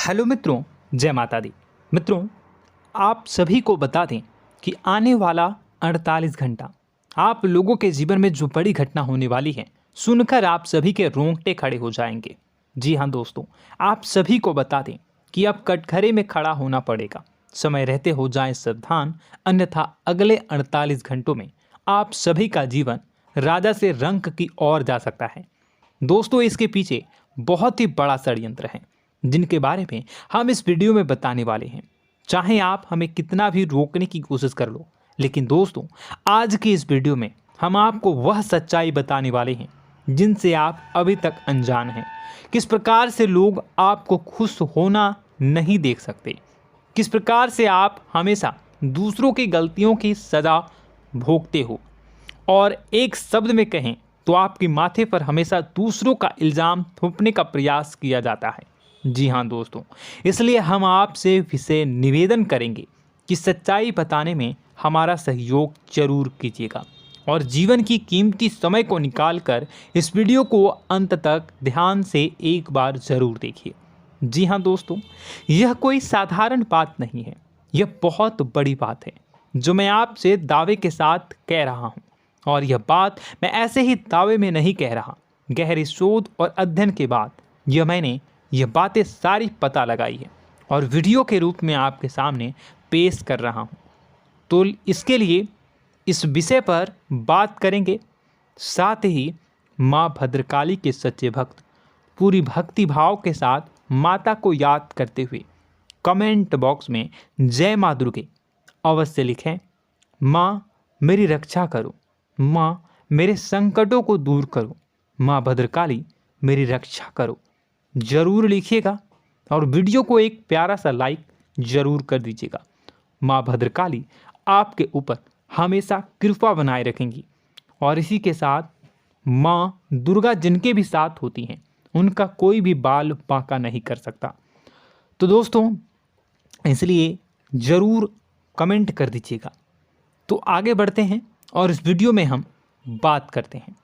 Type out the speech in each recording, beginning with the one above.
Hello मित्रों, जय माता दी। मित्रों, आप सभी को बता दें कि आने वाला 48 घंटा आप लोगों के जीवन में जो बड़ी घटना होने वाली है, सुनकर आप सभी के रोंगटे खड़े हो जाएंगे। जी हाँ दोस्तों, आप सभी को बता दें कि अब कटघरे में खड़ा होना पड़ेगा। समय रहते हो जाएं सावधान, अन्यथा अगले 48 घंटों में आप सभी का जीवन राजा से रंक की ओर जा सकता है। दोस्तों, इसके पीछे बहुत ही बड़ा षड्यंत्र है जिनके बारे में हम इस वीडियो में बताने वाले हैं। चाहे आप हमें कितना भी रोकने की कोशिश कर लो, लेकिन दोस्तों आज की इस वीडियो में हम आपको वह सच्चाई बताने वाले हैं जिनसे आप अभी तक अनजान हैं। किस प्रकार से लोग आपको खुश होना नहीं देख सकते, किस प्रकार से आप हमेशा दूसरों की गलतियों की सज़ा भोगते हो, और एक शब्द में कहें तो आपके माथे पर हमेशा दूसरों का इल्ज़ाम थोपने का प्रयास किया जाता है। जी हाँ दोस्तों, इसलिए हम आपसे विशेष निवेदन करेंगे कि सच्चाई बताने में हमारा सहयोग जरूर कीजिएगा और जीवन की कीमती समय को निकालकर इस वीडियो को अंत तक ध्यान से एक बार ज़रूर देखिए। जी हाँ दोस्तों, यह कोई साधारण बात नहीं है, यह बहुत बड़ी बात है जो मैं आपसे दावे के साथ कह रहा हूँ। और यह बात मैं ऐसे ही दावे में नहीं कह रहा, गहरी शोध और अध्ययन के बाद मैंने यह बातें सारी पता लगाई है और वीडियो के रूप में आपके सामने पेश कर रहा हूँ। तो इसके लिए इस विषय पर बात करेंगे। साथ ही माँ भद्रकाली के सच्चे भक्त पूरी भक्ति भाव के साथ माता को याद करते हुए कमेंट बॉक्स में जय माँ दुर्गे अवश्य लिखें। माँ मेरी रक्षा करो, माँ मेरे संकटों को दूर करो, माँ भद्रकाली मेरी रक्षा करो, जरूर लिखिएगा और वीडियो को एक प्यारा सा लाइक जरूर कर दीजिएगा। माँ भद्रकाली आपके ऊपर हमेशा कृपा बनाए रखेंगी और इसी के साथ माँ दुर्गा जिनके भी साथ होती हैं उनका कोई भी बाल बांका नहीं कर सकता। तो दोस्तों, इसलिए ज़रूर कमेंट कर दीजिएगा। तो आगे बढ़ते हैं और इस वीडियो में हम बात करते हैं,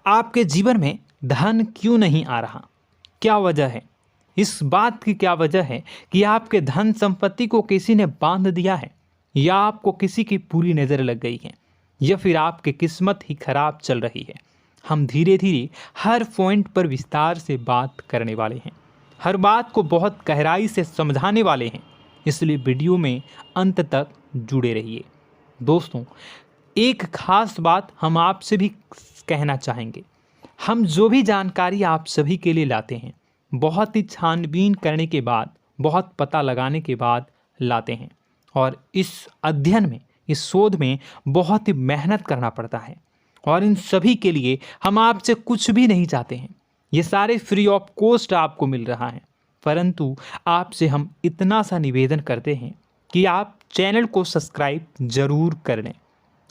आपके जीवन में धन क्यों नहीं आ रहा, क्या वजह है। इस बात की क्या वजह है कि आपके धन संपत्ति को किसी ने बांध दिया है, या आपको किसी की पूरी नज़र लग गई है, या फिर आपकी किस्मत ही खराब चल रही है। हम धीरे धीरे हर पॉइंट पर विस्तार से बात करने वाले हैं, हर बात को बहुत गहराई से समझाने वाले हैं, इसलिए वीडियो में अंत तक जुड़े रहिए। दोस्तों, एक खास बात हम आपसे भी कहना चाहेंगे, हम जो भी जानकारी आप सभी के लिए लाते हैं बहुत ही छानबीन करने के बाद, बहुत पता लगाने के बाद लाते हैं, और इस अध्ययन में, इस शोध में बहुत ही मेहनत करना पड़ता है। और इन सभी के लिए हम आपसे कुछ भी नहीं चाहते हैं, ये सारे फ्री ऑफ कॉस्ट आपको मिल रहा है। परंतु आपसे हम इतना सा निवेदन करते हैं कि आप चैनल को सब्सक्राइब ज़रूर कर लें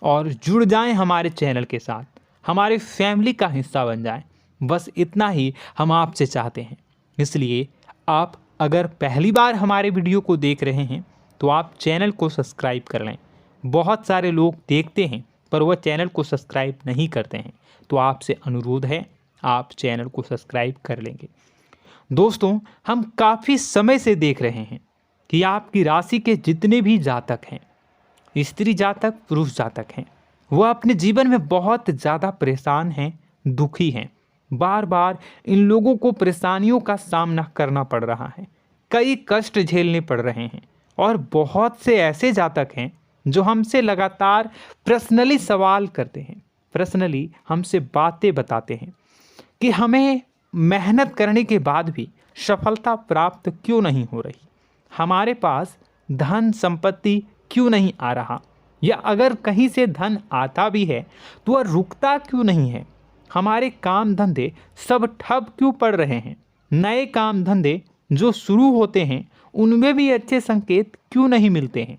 और जुड़ जाएं हमारे चैनल के साथ, हमारे फैमिली का हिस्सा बन जाएं। बस इतना ही हम आपसे चाहते हैं। इसलिए आप अगर पहली बार हमारे वीडियो को देख रहे हैं तो आप चैनल को सब्सक्राइब कर लें। बहुत सारे लोग देखते हैं पर वह चैनल को सब्सक्राइब नहीं करते हैं, तो आपसे अनुरोध है आप चैनल को सब्सक्राइब कर लेंगे। दोस्तों, हम काफ़ी समय से देख रहे हैं कि आपकी राशि के जितने भी जातक हैं, स्त्री जातक, पुरुष जातक हैं, वह अपने जीवन में बहुत ज़्यादा परेशान हैं, दुखी हैं। बार बार इन लोगों को परेशानियों का सामना करना पड़ रहा है, कई कष्ट झेलने पड़ रहे हैं। और बहुत से ऐसे जातक हैं जो हमसे लगातार पर्सनली सवाल करते हैं, पर्सनली हमसे बातें बताते हैं कि हमें मेहनत करने के बाद भी सफलता प्राप्त क्यों नहीं हो रही, हमारे पास धन संपत्ति क्यों नहीं आ रहा, या अगर कहीं से धन आता भी है तो वह रुकता क्यों नहीं है, हमारे काम धंधे सब ठप क्यों पड़ रहे हैं, नए काम धंधे जो शुरू होते हैं उनमें भी अच्छे संकेत क्यों नहीं मिलते हैं,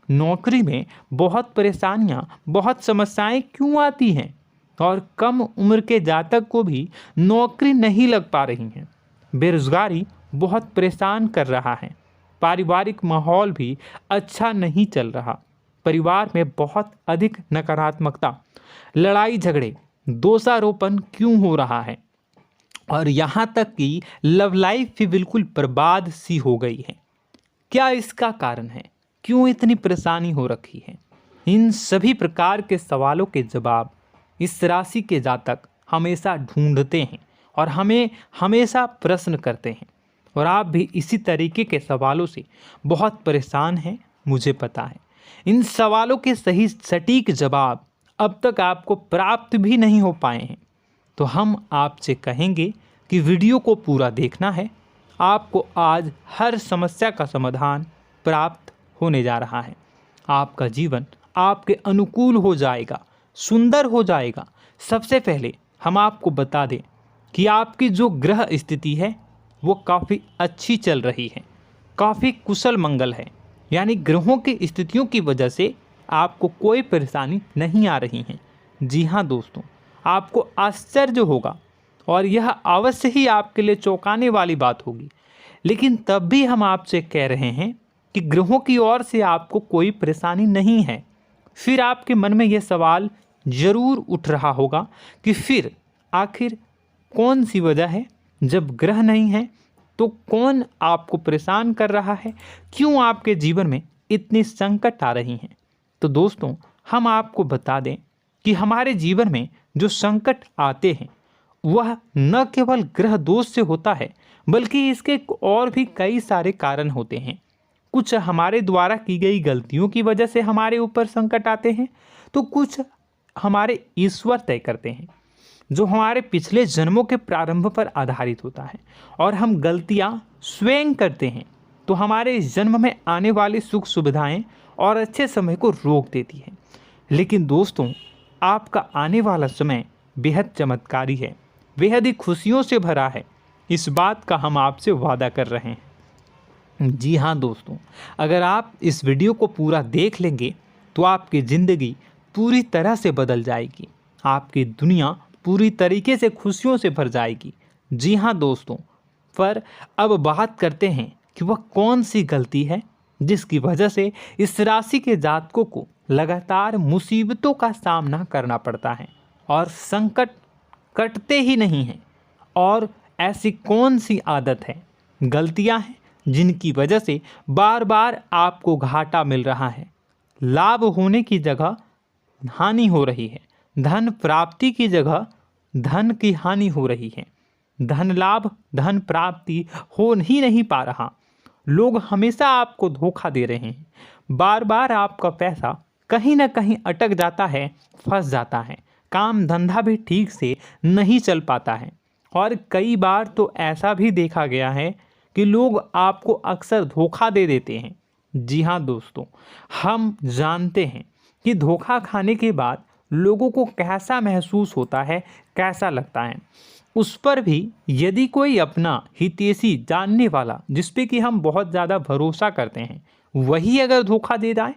नौकरी में बहुत परेशानियां, बहुत समस्याएं क्यों आती हैं, और कम उम्र के जातक को भी नौकरी नहीं लग पा रही हैं, बेरोजगारी बहुत परेशान कर रहा है, पारिवारिक माहौल भी अच्छा नहीं चल रहा, परिवार में बहुत अधिक नकारात्मकता, लड़ाई झगड़े, दोषारोपण क्यों हो रहा है, और यहाँ तक कि लव लाइफ भी बिल्कुल बर्बाद सी हो गई है। क्या इसका कारण है? क्यों इतनी परेशानी हो रखी है? इन सभी प्रकार के सवालों के जवाब इस राशि के जातक हमेशा ढूंढते हैं और हमें हमेशा प्रश्न करते हैं। और आप भी इसी तरीके के सवालों से बहुत परेशान हैं, मुझे पता है। इन सवालों के सही सटीक जवाब अब तक आपको प्राप्त भी नहीं हो पाए हैं। तो हम आपसे कहेंगे कि वीडियो को पूरा देखना है। आपको आज हर समस्या का समाधान प्राप्त होने जा रहा है। आपका जीवन आपके अनुकूल हो जाएगा, सुंदर हो जाएगा। सबसे पहले हम आपको बता दें कि आपकी जो ग्रह स्थिति है वो काफ़ी अच्छी चल रही है, काफ़ी कुशल मंगल है। यानी ग्रहों की स्थितियों की वजह से आपको कोई परेशानी नहीं आ रही है। जी हाँ दोस्तों, आपको आश्चर्य होगा और यह अवश्य ही आपके लिए चौंकाने वाली बात होगी। लेकिन तब भी हम आपसे कह रहे हैं कि ग्रहों की ओर से आपको कोई परेशानी नहीं है। फिर आपके मन में यह सवाल जरूर उठ रहा होगा कि फिर आखिर कौन सी वजह है? जब ग्रह नहीं है तो कौन आपको परेशान कर रहा है? क्यों आपके जीवन में इतनी संकट आ रही हैं? तो दोस्तों, हम आपको बता दें कि हमारे जीवन में जो संकट आते हैं वह न केवल ग्रह दोष से होता है, बल्कि इसके और भी कई सारे कारण होते हैं। कुछ हमारे द्वारा की गई गलतियों की वजह से हमारे ऊपर संकट आते हैं, तो कुछ हमारे ईश्वर तय करते हैं, जो हमारे पिछले जन्मों के प्रारंभ पर आधारित होता है। और हम गलतियां स्वयं करते हैं तो हमारे इस जन्म में आने वाली सुख सुविधाएं और अच्छे समय को रोक देती है। लेकिन दोस्तों, आपका आने वाला समय बेहद चमत्कारी है, बेहद ही खुशियों से भरा है। इस बात का हम आपसे वादा कर रहे हैं। जी हाँ दोस्तों, अगर आप इस वीडियो को पूरा देख लेंगे तो आपकी ज़िंदगी पूरी तरह से बदल जाएगी, आपकी दुनिया पूरी तरीके से खुशियों से भर जाएगी। जी हाँ दोस्तों, पर अब बात करते हैं कि वह कौन सी गलती है जिसकी वजह से इस राशि के जातकों को लगातार मुसीबतों का सामना करना पड़ता है और संकट कटते ही नहीं हैं। और ऐसी कौन सी आदत है, गलतियां हैं जिनकी वजह से बार बार आपको घाटा मिल रहा है, लाभ होने की जगह हानि हो रही है, धन प्राप्ति की जगह धन की हानि हो रही है, धन लाभ धन प्राप्ति हो ही नहीं पा रहा, लोग हमेशा आपको धोखा दे रहे हैं, बार बार आपका पैसा कहीं ना कहीं अटक जाता है, फंस जाता है, काम धंधा भी ठीक से नहीं चल पाता है। और कई बार तो ऐसा भी देखा गया है कि लोग आपको अक्सर धोखा दे देते हैं। जी हाँ दोस्तों, हम जानते हैं कि धोखा खाने के बाद लोगों को कैसा महसूस होता है, कैसा लगता है। उस पर भी यदि कोई अपना हितैषी जानने वाला, जिस पे कि हम बहुत ज़्यादा भरोसा करते हैं, वही अगर धोखा दे जाए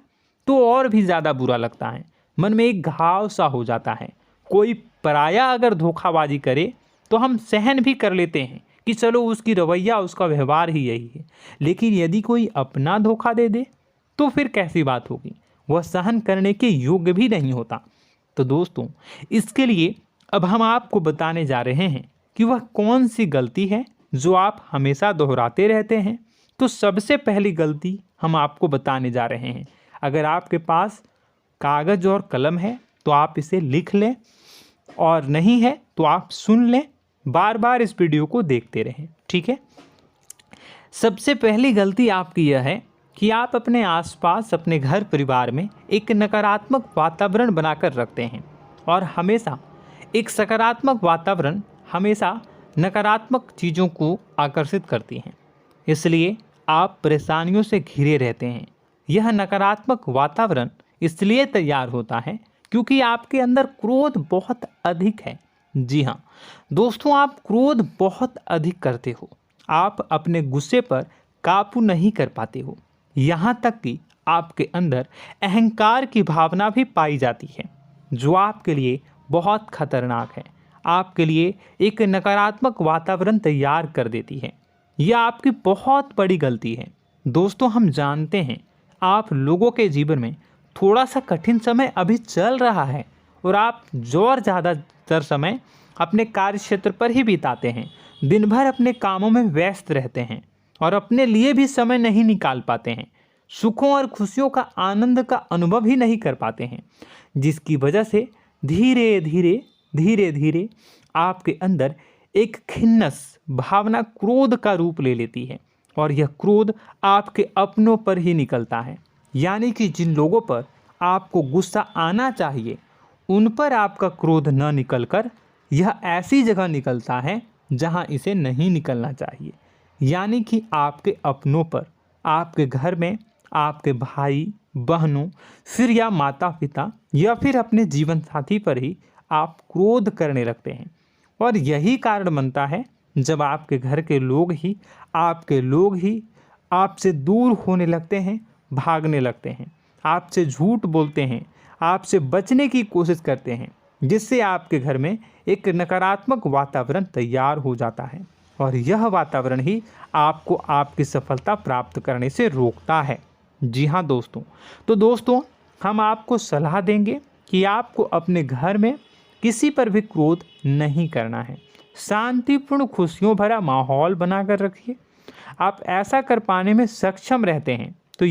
तो और भी ज़्यादा बुरा लगता है, मन में एक घाव सा हो जाता है। कोई पराया अगर धोखाबाजी करे तो हम सहन भी कर लेते हैं कि चलो उसकी रवैया, उसका व्यवहार ही यही है। लेकिन यदि कोई अपना धोखा दे दे तो फिर कैसी बात होगी, वह सहन करने के योग्य भी नहीं होता। तो दोस्तों, इसके लिए अब हम आपको बताने जा रहे हैं कि वह कौन सी गलती है जो आप हमेशा दोहराते रहते हैं। तो सबसे पहली गलती हम आपको बताने जा रहे हैं। अगर आपके पास कागज़ और कलम है तो आप इसे लिख लें, और नहीं है तो आप सुन लें, बार बार इस वीडियो को देखते रहें, ठीक है। सबसे पहली गलती आपकी यह है कि आप अपने आसपास, अपने घर परिवार में एक नकारात्मक वातावरण बनाकर रखते हैं। और हमेशा एक सकारात्मक वातावरण हमेशा नकारात्मक चीज़ों को आकर्षित करती हैं, इसलिए आप परेशानियों से घिरे रहते हैं। यह नकारात्मक वातावरण इसलिए तैयार होता है क्योंकि आपके अंदर क्रोध बहुत अधिक है। जी हाँ दोस्तों, आप क्रोध बहुत अधिक करते हो, आप अपने गुस्से पर काबू नहीं कर पाते हो, यहाँ तक कि आपके अंदर अहंकार की भावना भी पाई जाती है, जो आपके लिए बहुत खतरनाक है, आपके लिए एक नकारात्मक वातावरण तैयार कर देती है। यह आपकी बहुत बड़ी गलती है। दोस्तों, हम जानते हैं आप लोगों के जीवन में थोड़ा सा कठिन समय अभी चल रहा है और आप और ज़्यादातर समय अपने कार्य क्षेत्र पर ही बिताते हैं, दिन भर अपने कामों में व्यस्त रहते हैं और अपने लिए भी समय नहीं निकाल पाते हैं, सुखों और खुशियों का आनंद का अनुभव ही नहीं कर पाते हैं, जिसकी वजह से धीरे धीरे धीरे धीरे आपके अंदर एक खिन्नस भावना क्रोध का रूप ले लेती है और यह क्रोध आपके अपनों पर ही निकलता है। यानी कि जिन लोगों पर आपको गुस्सा आना चाहिए उन पर आपका क्रोध न निकलकर यह ऐसी जगह निकलता है जहां इसे नहीं निकलना चाहिए। यानी कि आपके अपनों पर, आपके घर में आपके भाई बहनों, फिर या माता पिता या फिर अपने जीवन साथी पर ही आप क्रोध करने लगते हैं। और यही कारण बनता है जब आपके घर के लोग ही आपसे दूर होने लगते हैं, भागने लगते हैं, आपसे झूठ बोलते हैं, आपसे बचने की कोशिश करते हैं, जिससे आपके घर में एक नकारात्मक वातावरण तैयार हो जाता है और यह वातावरण ही आपको आपकी सफलता प्राप्त करने से रोकता है। जी हाँ दोस्तों, तो दोस्तों हम आपको सलाह देंगे कि आपको अपने घर में किसी पर भी क्रोध नहीं करना है। शांतिपूर्ण खुशियों भरा माहौल बनाकर रखिए। आप ऐसा कर पाने में सक्षम रहते हैं तो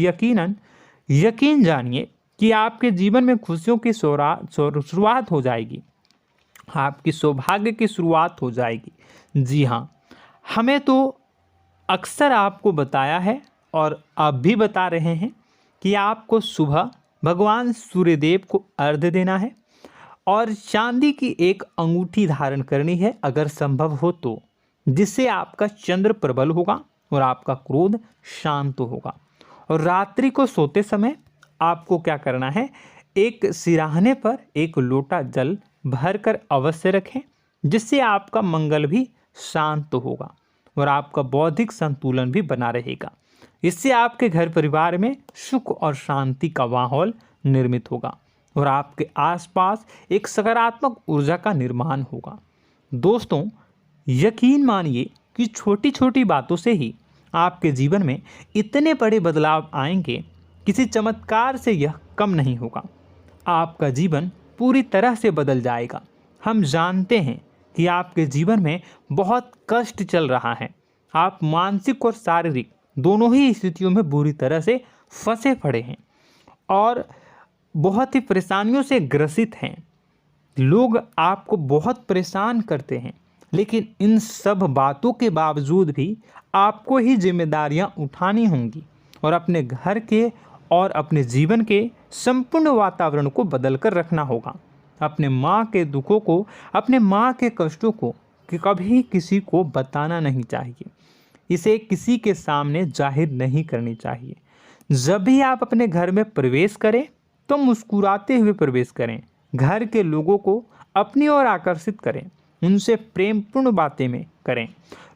यकीन जानिए कि आपके जीवन में खुशियों की शुरुआत हो जाएगी, आपकी सौभाग्य की शुरुआत हो जाएगी। जी हाँ, हमें तो अक्सर आपको बताया है और आप भी बता रहे हैं कि आपको सुबह भगवान सूर्यदेव को अर्घ्य देना है और चांदी की एक अंगूठी धारण करनी है अगर संभव हो तो, जिससे आपका चंद्र प्रबल होगा और आपका क्रोध शांत होगा। और रात्रि को सोते समय आपको क्या करना है, एक सिराहने पर एक लोटा जल भरकर अवश्य रखें, जिससे आपका मंगल भी शांत होगा और आपका बौद्धिक संतुलन भी बना रहेगा। इससे आपके घर परिवार में सुख और शांति का माहौल निर्मित होगा और आपके आसपास एक सकारात्मक ऊर्जा का निर्माण होगा। दोस्तों यकीन मानिए कि छोटी छोटी बातों से ही आपके जीवन में इतने बड़े बदलाव आएंगे, किसी चमत्कार से यह कम नहीं होगा। आपका जीवन पूरी तरह से बदल जाएगा। हम जानते हैं कि आपके जीवन में बहुत कष्ट चल रहा है, आप मानसिक और शारीरिक दोनों ही स्थितियों में बुरी तरह से फंसे पड़े हैं और बहुत ही परेशानियों से ग्रसित हैं। लोग आपको बहुत परेशान करते हैं, लेकिन इन सब बातों के बावजूद भी आपको ही जिम्मेदारियां उठानी होंगी और अपने घर के और अपने जीवन के संपूर्ण वातावरण को बदल कर रखना होगा। अपने माँ के दुखों को, अपने माँ के कष्टों को कभी किसी को बताना नहीं चाहिए, इसे किसी के सामने जाहिर नहीं करनी चाहिए। जब भी आप अपने घर में प्रवेश करें तो मुस्कुराते हुए प्रवेश करें, घर के लोगों को अपनी ओर आकर्षित करें, उनसे प्रेमपूर्ण बातें में करें।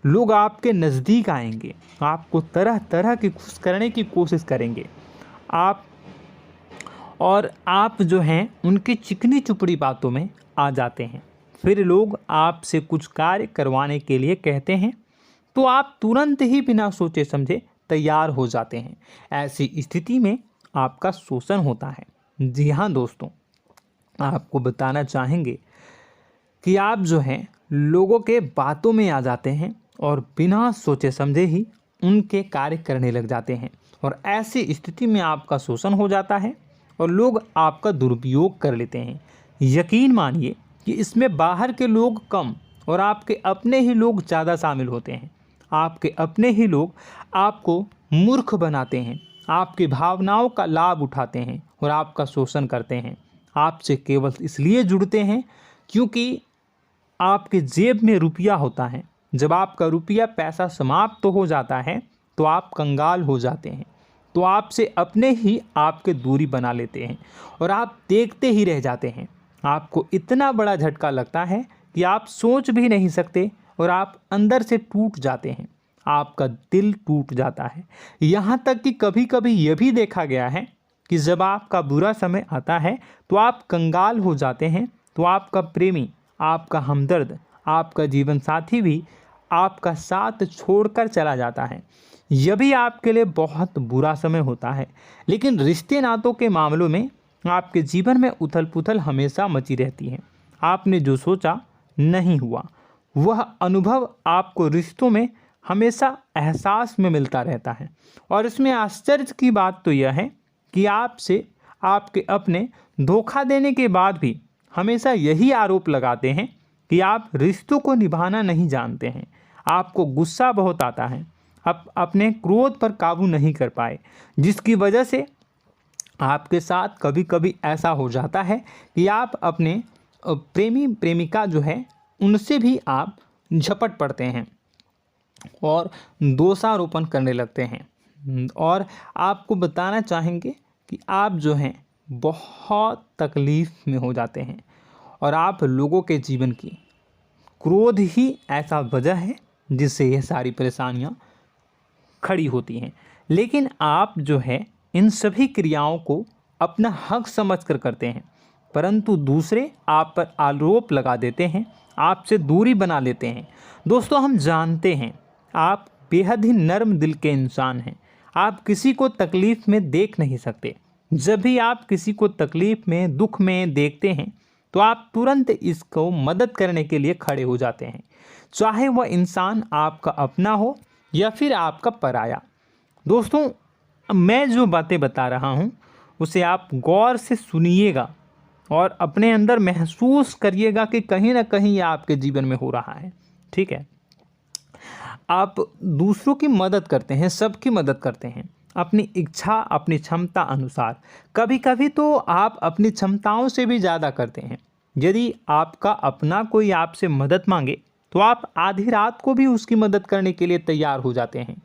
लोग आपके नज़दीक आएंगे, आपको तरह तरह की खुश करने की कोशिश करेंगे। आप जो हैं उनकी चिकनी चुपड़ी बातों में आ जाते हैं। फिर लोग आपसे कुछ कार्य करवाने के लिए कहते हैं तो आप तुरंत ही बिना सोचे समझे तैयार हो जाते हैं। ऐसी स्थिति में आपका शोषण होता है। जी हाँ दोस्तों, आपको बताना चाहेंगे कि आप जो हैं लोगों के बातों में आ जाते हैं और बिना सोचे समझे ही उनके कार्य करने लग जाते हैं और ऐसी स्थिति में आपका शोषण हो जाता है और लोग आपका दुरुपयोग कर लेते हैं। यकीन मानिए कि इसमें बाहर के लोग कम और आपके अपने ही लोग ज़्यादा शामिल होते हैं। आपके अपने ही लोग आपको मूर्ख बनाते हैं, आपकी भावनाओं का लाभ उठाते हैं और आपका शोषण करते हैं। आपसे केवल इसलिए जुड़ते हैं क्योंकि आपके जेब में रुपया होता है। जब आपका रुपया पैसा समाप्त हो जाता है तो आप कंगाल हो जाते हैं, तो आपसे अपने ही आपके दूरी बना लेते हैं और आप देखते ही रह जाते हैं। आपको इतना बड़ा झटका लगता है कि आप सोच भी नहीं सकते और आप अंदर से टूट जाते हैं, आपका दिल टूट जाता है। यहाँ तक कि कभी कभी यह भी देखा गया है कि जब आपका बुरा समय आता है तो आप कंगाल हो जाते हैं, तो आपका प्रेमी, आपका हमदर्द, आपका जीवन साथी भी आपका साथ छोड़कर चला जाता है। यह भी आपके लिए बहुत बुरा समय होता है। लेकिन रिश्ते नातों के मामलों में आपके जीवन में उथल पुथल हमेशा मची रहती है। आपने जो सोचा नहीं हुआ। वह अनुभव आपको रिश्तों में हमेशा एहसास में मिलता रहता है। और इसमें आश्चर्य की बात तो यह है कि आपसे आपके अपने धोखा देने के बाद भी हमेशा यही आरोप लगाते हैं कि आप रिश्तों को निभाना नहीं जानते हैं। आपको गुस्सा बहुत आता है, आप अपने क्रोध पर काबू नहीं कर पाए, जिसकी वजह से आपके साथ कभी कभी ऐसा हो जाता है कि आप अपने प्रेमी प्रेमिका जो है उनसे भी आप झपट पड़ते हैं और दोषारोपण करने लगते हैं। और आपको बताना चाहेंगे कि आप जो हैं बहुत तकलीफ़ में हो जाते हैं और आप लोगों के जीवन की क्रोध ही ऐसा वजह है जिससे यह सारी परेशानियां खड़ी होती हैं। लेकिन आप जो है इन सभी क्रियाओं को अपना हक समझकर करते हैं, परंतु दूसरे आप पर आरोप लगा देते हैं, आपसे दूरी बना लेते हैं। दोस्तों, हम जानते हैं आप बेहद ही नर्म दिल के इंसान हैं। आप किसी को तकलीफ़ में देख नहीं सकते। जब भी आप किसी को तकलीफ़ में, दुख में देखते हैं तो आप तुरंत इसको मदद करने के लिए खड़े हो जाते हैं, चाहे वह इंसान आपका अपना हो या फिर आपका पराया। दोस्तों, मैं जो बातें बता रहा हूँ उसे आप गौर से सुनिएगा और अपने अंदर महसूस करिएगा कि कहीं ना कहीं यह आपके जीवन में हो रहा है। ठीक है, आप दूसरों की मदद करते हैं, सबकी मदद करते हैं अपनी इच्छा, अपनी क्षमता अनुसार। कभी कभी तो आप अपनी क्षमताओं से भी ज़्यादा करते हैं। यदि आपका अपना कोई आपसे मदद मांगे तो आप आधी रात को भी उसकी मदद करने के लिए तैयार हो जाते हैं।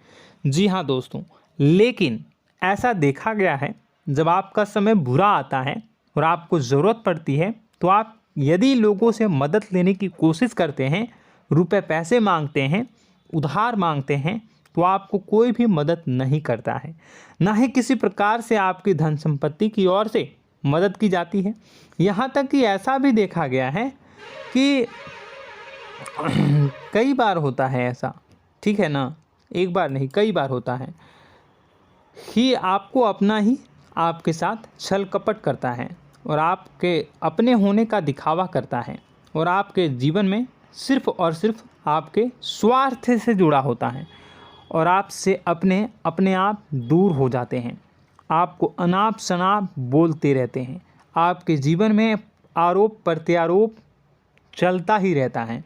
जी हाँ दोस्तों, लेकिन ऐसा देखा गया है जब आपका समय बुरा आता है और आपको ज़रूरत पड़ती है तो आप यदि लोगों से मदद लेने की कोशिश करते हैं, रुपए पैसे मांगते हैं, उधार मांगते हैं, तो आपको कोई भी मदद नहीं करता है। ना ही किसी प्रकार से आपकी धन संपत्ति की ओर से मदद की जाती है। यहाँ तक कि ऐसा भी देखा गया है कि कई बार होता है ऐसा, ठीक है ना, एक बार नहीं कई बार होता है कि आपको अपना ही आपके साथ छल कपट करता है और आपके अपने होने का दिखावा करता है और आपके जीवन में सिर्फ और सिर्फ आपके स्वार्थ से जुड़ा होता है और आपसे अपने आप दूर हो जाते हैं। आपको अनाप शनाप बोलते रहते हैं। आपके जीवन में आरोप प्रत्यारोप चलता ही रहता है।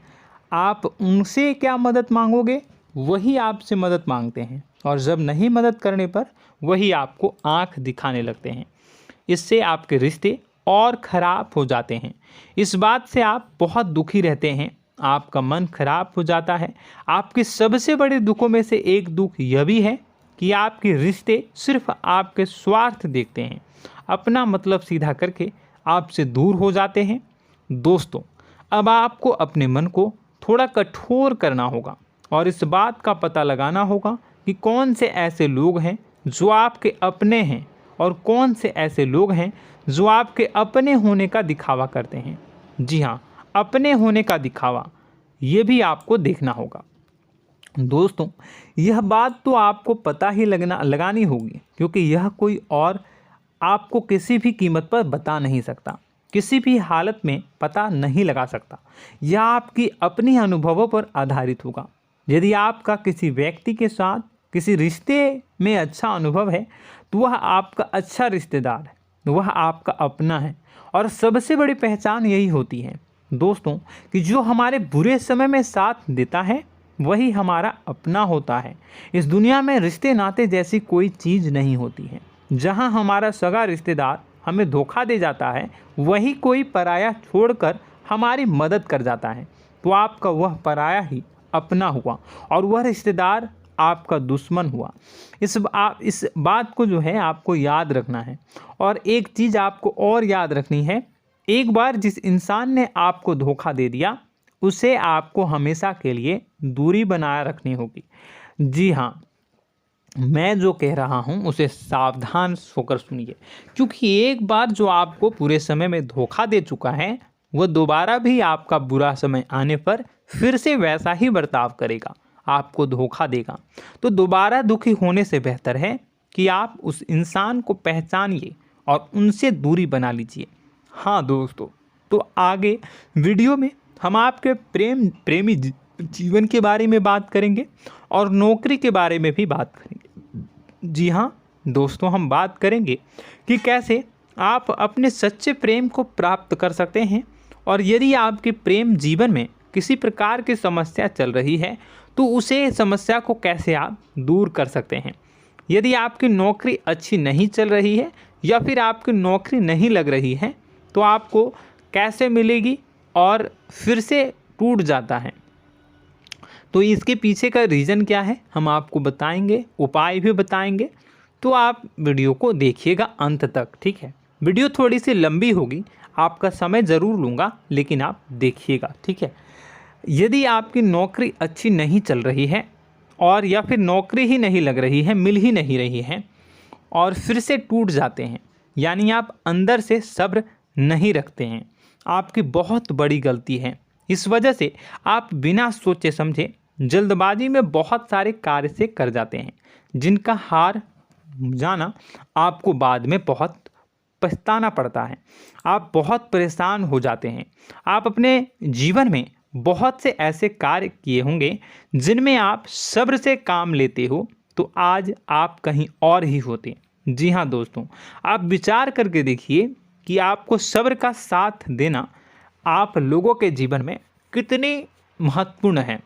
आप उनसे क्या मदद मांगोगे, वही आपसे मदद मांगते हैं और जब नहीं मदद करने पर वही आपको आंख दिखाने लगते हैं। इससे आपके रिश्ते और ख़राब हो जाते हैं। इस बात से आप बहुत दुखी रहते हैं, आपका मन खराब हो जाता है। आपके सबसे बड़े दुखों में से एक दुख यह भी है कि आपके रिश्ते सिर्फ आपके स्वार्थ देखते हैं, अपना मतलब सीधा करके आपसे दूर हो जाते हैं। दोस्तों, अब आपको अपने मन को थोड़ा कठोर करना होगा और इस बात का पता लगाना होगा कि कौन से ऐसे लोग हैं जो आपके अपने हैं और कौन से ऐसे लोग हैं जो आपके अपने होने का दिखावा करते हैं। जी हाँ, अपने होने का दिखावा, ये भी आपको देखना होगा। दोस्तों, यह बात तो आपको पता ही लगानी होगी, क्योंकि यह कोई और आपको किसी भी कीमत पर बता नहीं सकता, किसी भी हालत में पता नहीं लगा सकता। यह आपकी अपनी अनुभवों पर आधारित होगा। यदि आपका किसी व्यक्ति के साथ किसी रिश्ते में अच्छा अनुभव है तो वह आपका अच्छा रिश्तेदार है, वह आपका अपना है। और सबसे बड़ी पहचान यही होती है दोस्तों कि जो हमारे बुरे समय में साथ देता है वही हमारा अपना होता है। इस दुनिया में रिश्ते नाते जैसी कोई चीज़ नहीं होती है। जहां हमारा सगा रिश्तेदार हमें धोखा दे जाता है, वही कोई पराया छोड़कर हमारी मदद कर जाता है, तो आपका वह पराया ही अपना हुआ और वह रिश्तेदार आपका दुश्मन हुआ। इस बात को जो है आपको याद रखना है। और एक चीज़ आपको और याद रखनी है, एक बार जिस इंसान ने आपको धोखा दे दिया उसे आपको हमेशा के लिए दूरी बनाए रखनी होगी। जी हाँ, मैं जो कह रहा हूँ उसे सावधान होकर सुनिए, क्योंकि एक बार जो आपको पूरे समय में धोखा दे चुका है वह दोबारा भी आपका बुरा समय आने पर फिर से वैसा ही बर्ताव करेगा, आपको धोखा देगा। तो दोबारा दुखी होने से बेहतर है कि आप उस इंसान को पहचानिए और उनसे दूरी बना लीजिए। हाँ दोस्तों, तो आगे वीडियो में हम आपके प्रेमी जीवन के बारे में बात करेंगे और नौकरी के बारे में भी बात करेंगे। जी हाँ दोस्तों, हम बात करेंगे कि कैसे आप अपने सच्चे प्रेम को प्राप्त कर सकते हैं, और यदि आपके प्रेम जीवन में किसी प्रकार की समस्या चल रही है तो उसे समस्या को कैसे आप दूर कर सकते हैं। यदि आपकी नौकरी अच्छी नहीं चल रही है या फिर आपकी नौकरी नहीं लग रही है तो आपको कैसे मिलेगी और फिर से टूट जाता है, तो इसके पीछे का रीज़न क्या है हम आपको बताएंगे, उपाय भी बताएंगे। तो आप वीडियो को देखिएगा अंत तक, ठीक है। वीडियो थोड़ी सी लंबी होगी, आपका समय ज़रूर लूँगा, लेकिन आप देखिएगा, ठीक है। यदि आपकी नौकरी अच्छी नहीं चल रही है और या फिर नौकरी ही नहीं लग रही है, मिल ही नहीं रही है और फिर से टूट जाते हैं, यानी आप अंदर से सब्र नहीं रखते हैं, आपकी बहुत बड़ी गलती है। इस वजह से आप बिना सोचे समझे जल्दबाजी में बहुत सारे कार्य से कर जाते हैं, जिनका हार जाना आपको बाद में बहुत पछताना पड़ता है। आप बहुत परेशान हो जाते हैं। आप अपने जीवन में बहुत से ऐसे कार्य किए होंगे जिनमें आप सब्र से काम लेते हो, तो आज आप कहीं और ही होते। जी हाँ दोस्तों, आप विचार करके देखिए कि आपको सब्र का साथ देना आप लोगों के जीवन में कितने महत्वपूर्ण है।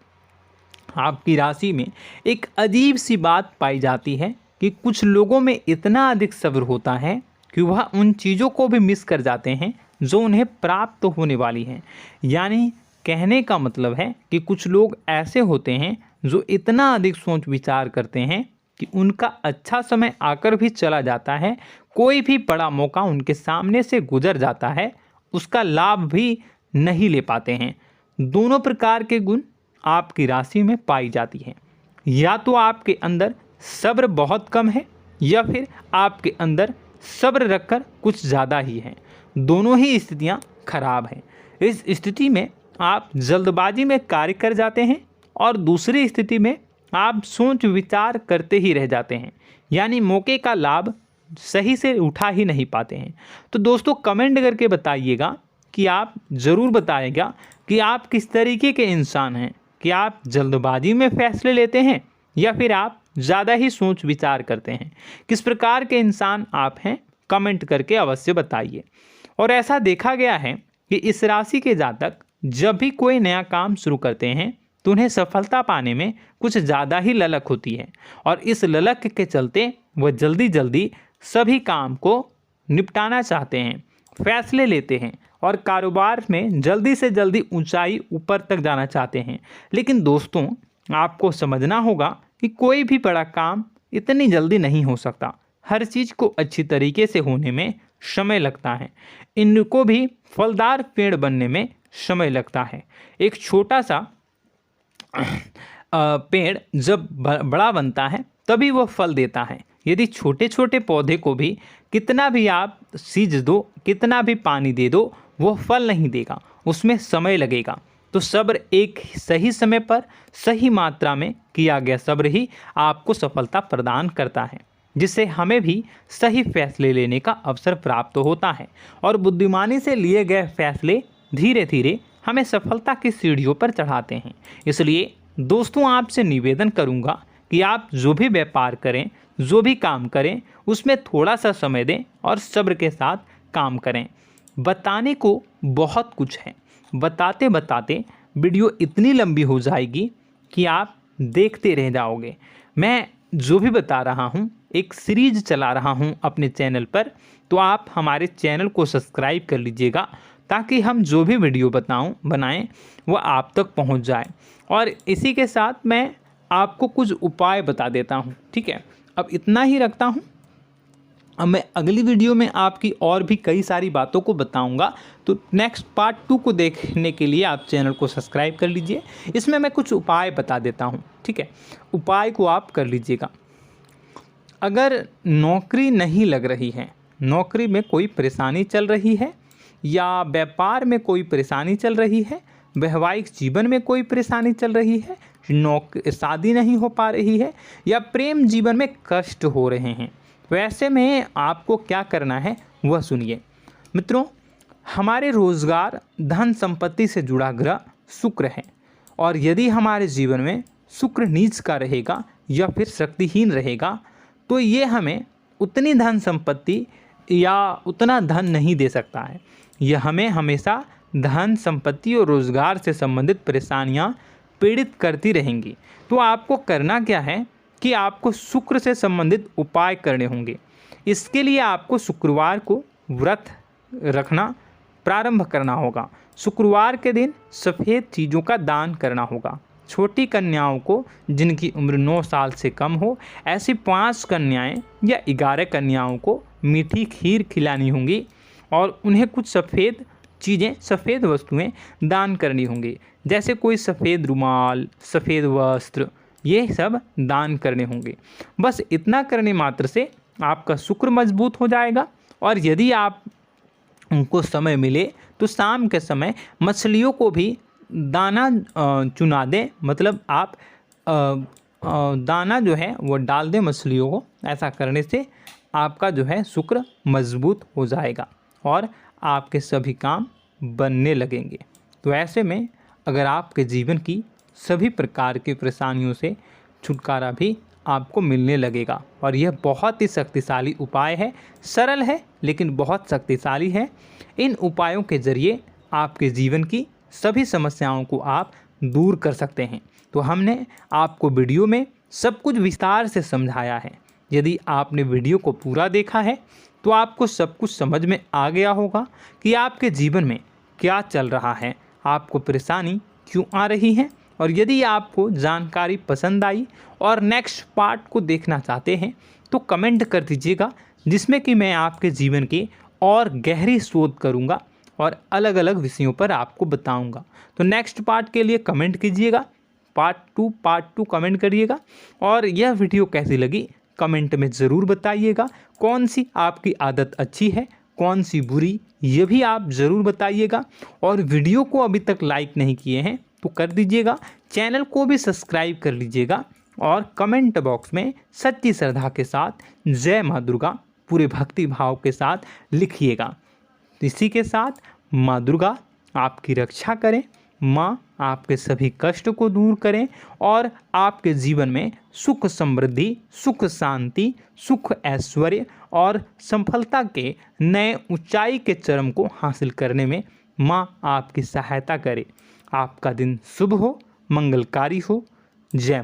आपकी राशि में एक अजीब सी बात पाई जाती है कि कुछ लोगों में इतना अधिक सब्र होता है कि वह उन चीज़ों को भी मिस कर जाते हैं जो उन्हें प्राप्त होने वाली हैं। यानी कहने का मतलब है कि कुछ लोग ऐसे होते हैं जो इतना अधिक सोच विचार करते हैं कि उनका अच्छा समय आकर भी चला जाता है, कोई भी बड़ा मौका उनके सामने से गुजर जाता है, उसका लाभ भी नहीं ले पाते हैं। दोनों प्रकार के गुण आपकी राशि में पाई जाती हैं। या तो आपके अंदर सब्र बहुत कम है या फिर आपके अंदर सब्र रखकर कुछ ज़्यादा ही है। दोनों ही स्थितियाँ खराब हैं। इस स्थिति में आप जल्दबाजी में कार्य कर जाते हैं और दूसरी स्थिति में आप सोच विचार करते ही रह जाते हैं, यानी मौके का लाभ सही से उठा ही नहीं पाते हैं। तो दोस्तों कमेंट करके बताइएगा कि आप ज़रूर बताइएगा कि आप किस तरीके के इंसान हैं, कि आप जल्दबाजी में फैसले लेते हैं या फिर आप ज़्यादा ही सोच विचार करते हैं। किस प्रकार के इंसान आप हैं, कमेंट करके अवश्य बताइए। और ऐसा देखा गया है कि इस राशि के जातक जब भी कोई नया काम शुरू करते हैं तो उन्हें सफलता पाने में कुछ ज़्यादा ही ललक होती है, और इस ललक के चलते वह जल्दी जल्दी सभी काम को निपटाना चाहते हैं, फैसले लेते हैं और कारोबार में जल्दी से जल्दी ऊंचाई ऊपर तक जाना चाहते हैं। लेकिन दोस्तों आपको समझना होगा कि कोई भी बड़ा काम इतनी जल्दी नहीं हो सकता। हर चीज़ को अच्छी तरीके से होने में समय लगता है। इनको भी फलदार पेड़ बनने में समय लगता है। एक छोटा सा पेड़ जब बड़ा बनता है तभी वह फल देता है। यदि छोटे छोटे पौधे को भी कितना भी आप सींच दो, कितना भी पानी दे दो, वो फल नहीं देगा, उसमें समय लगेगा। तो सब्र एक सही समय पर सही मात्रा में किया गया सब्र ही आपको सफलता प्रदान करता है, जिससे हमें भी सही फैसले लेने का अवसर प्राप्त होता है। और बुद्धिमानी से लिए गए फैसले धीरे धीरे हमें सफलता की सीढ़ियों पर चढ़ाते हैं। इसलिए दोस्तों आपसे निवेदन करूंगा कि आप जो भी व्यापार करें, जो भी काम करें, उसमें थोड़ा सा समय दें और सब्र के साथ काम करें। बताने को बहुत कुछ है, बताते बताते वीडियो इतनी लंबी हो जाएगी कि आप देखते रह जाओगे। मैं जो भी बता रहा हूँ एक सीरीज चला रहा हूँ अपने चैनल पर, तो आप हमारे चैनल को सब्सक्राइब कर लीजिएगा ताकि हम जो भी वीडियो बनाएं वो आप तक पहुँच जाए। और इसी के साथ मैं आपको कुछ उपाय बता देता हूँ, ठीक है। अब इतना ही रखता हूँ। अब मैं अगली वीडियो में आपकी और भी कई सारी बातों को बताऊंगा। तो नेक्स्ट पार्ट 2 को देखने के लिए आप चैनल को सब्सक्राइब कर लीजिए। इसमें मैं कुछ उपाय बता देता हूं, ठीक है। उपाय को आप कर लीजिएगा। अगर नौकरी नहीं लग रही है, नौकरी में कोई परेशानी चल रही है, या व्यापार में कोई परेशानी चल रही है, वैवाहिक जीवन में कोई परेशानी चल रही है, शादी नहीं हो पा रही है, या प्रेम जीवन में कष्ट हो रहे हैं, वैसे में आपको क्या करना है वह सुनिए। मित्रों, हमारे रोजगार धन संपत्ति से जुड़ा ग्रह शुक्र है, और यदि हमारे जीवन में शुक्र नीच का रहेगा या फिर शक्तिहीन रहेगा तो ये हमें उतनी धन संपत्ति या उतना धन नहीं दे सकता है। यह हमें हमेशा धन संपत्ति और रोजगार से संबंधित परेशानियां पीड़ित करती रहेंगी। तो आपको करना क्या है कि आपको शुक्र से संबंधित उपाय करने होंगे। इसके लिए आपको शुक्रवार को व्रत रखना प्रारंभ करना होगा। शुक्रवार के दिन सफ़ेद चीज़ों का दान करना होगा। छोटी कन्याओं को जिनकी उम्र 9 साल से कम हो, ऐसी 5 कन्याएं या 11 कन्याओं को मीठी खीर खिलानी होंगी और उन्हें कुछ सफ़ेद चीज़ें, सफ़ेद वस्तुएं दान करनी होंगी, जैसे कोई सफ़ेद रुमाल, सफ़ेद वस्त्र, ये सब दान करने होंगे। बस इतना करने मात्र से आपका शुक्र मजबूत हो जाएगा। और यदि आप उनको समय मिले तो शाम के समय मछलियों को भी दाना चुना दें, मतलब आप दाना जो है वो डाल दें मछलियों को। ऐसा करने से आपका जो है शुक्र मजबूत हो जाएगा और आपके सभी काम बनने लगेंगे। तो ऐसे में अगर आपके जीवन की सभी प्रकार की परेशानियों से छुटकारा भी आपको मिलने लगेगा। और यह बहुत ही शक्तिशाली उपाय है, सरल है लेकिन बहुत शक्तिशाली है। इन उपायों के ज़रिए आपके जीवन की सभी समस्याओं को आप दूर कर सकते हैं। तो हमने आपको वीडियो में सब कुछ विस्तार से समझाया है। यदि आपने वीडियो को पूरा देखा है तो आपको सब कुछ समझ में आ गया होगा कि आपके जीवन में क्या चल रहा है, आपको परेशानी क्यों आ रही है। और यदि आपको जानकारी पसंद आई और नेक्स्ट पार्ट को देखना चाहते हैं तो कमेंट कर दीजिएगा, जिसमें कि मैं आपके जीवन की और गहरी शोध करूंगा और अलग अलग विषयों पर आपको बताऊंगा। तो नेक्स्ट पार्ट के लिए कमेंट कीजिएगा, पार्ट टू कमेंट करिएगा। और यह वीडियो कैसी लगी कमेंट में ज़रूर बताइएगा। कौन सी आपकी आदत अच्छी है, कौन सी बुरी, ये भी आप ज़रूर बताइएगा। और वीडियो को अभी तक लाइक नहीं किए हैं तो कर दीजिएगा, चैनल को भी सब्सक्राइब कर लीजिएगा और कमेंट बॉक्स में सच्ची श्रद्धा के साथ जय माँ दुर्गा पूरे भक्ति भाव के साथ लिखिएगा। इसी के साथ माँ दुर्गा आपकी रक्षा करें, माँ आपके सभी कष्ट को दूर करें और आपके जीवन में सुख समृद्धि, सुख शांति, सुख ऐश्वर्य और सफलता के नए ऊंचाई के चरम को हासिल करने में माँ आपकी सहायता करे। आपका दिन शुभ हो, मंगलकारी हो। जय माँ।